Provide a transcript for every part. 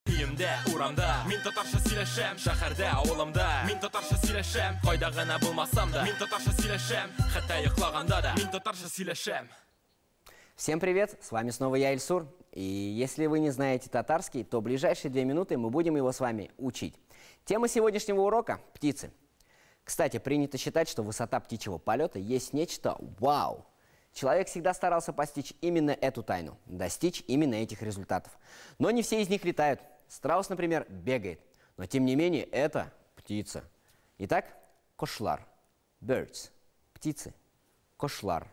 Үйімде, урамда, мен татарша сөйлешем. Шәһәрдә, ауылымда, мен татарша сөйлешем. Кайда гына булмасам да, мен татарша сөйлешем. Хәтта йоклаганда да, мен татарша сөйлешем. Всем привет, с вами снова я, Ильсур. И если вы не знаете татарский, то в ближайшие 2 минуты мы будем его с вами учить. Тема сегодняшнего урока – птицы. Кстати, принято считать, что высота птичьего полета есть нечто вау. Человек всегда старался постичь именно эту тайну, достичь именно этих результатов. Но не все из них летают. Страус, например, бегает, но тем не менее это птица. Итак, кошлар, birds, птицы, кошлар,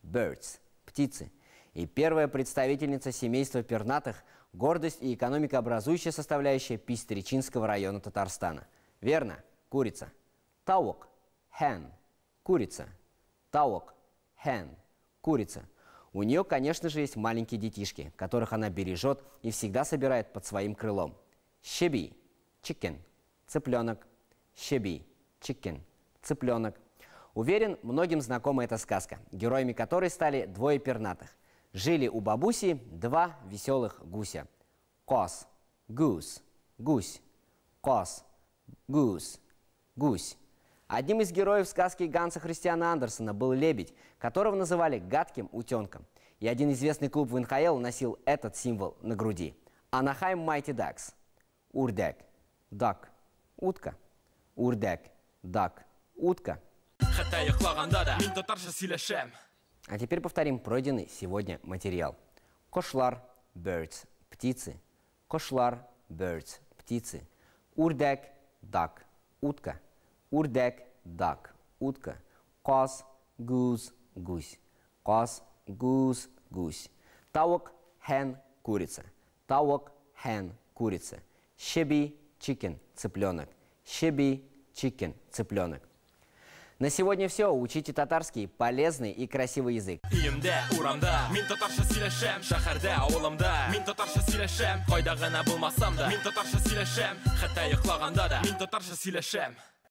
birds, птицы. И первая представительница семейства пернатых, гордость и экономикообразующая составляющая Пистричинского района Татарстана. Верно, курица. Тауок, hen, курица. Тауок, hen, курица. У нее, конечно же, есть маленькие детишки, которых она бережет и всегда собирает под своим крылом. Щеби, chicken, цыпленок. Щеби, chicken, цыпленок. Уверен, многим знакома эта сказка, героями которой стали двое пернатых. Жили у бабуси 2 веселых гуся. Кос, гус, гусь. Кос, гус, гусь. Одним из героев сказки Ганса Христиана Андерсена был лебедь, которого называли гадким утенком. И один известный клуб в НХЛ носил этот символ на груди. Анахайм Mighty Ducks. Урдек, дак, утка. Урдек, дак, утка. А теперь повторим пройденный сегодня материал. Кошлар, birds, птицы. Кошлар, birds, птицы. Урдек, дак, утка. Урдек, дак, утка. Кос, гусь, гусь. Кос, гусь, гусь. Тауок, hen, курица. Тауок, hen, курица. Щеби, chicken, цыпленок. Щеби, chicken, цыпленок. На сегодня все. Учите татарский, полезный и красивый язык. Үйімде, урамда, мен татарша сөйлешем. Шәһәрдә, ауылымда, мен татарша сөйлешем. Кайда гына булмасам да, мен татарша сөйлешем. Хәтта йоклаганда да, мен татарша сөйлешем.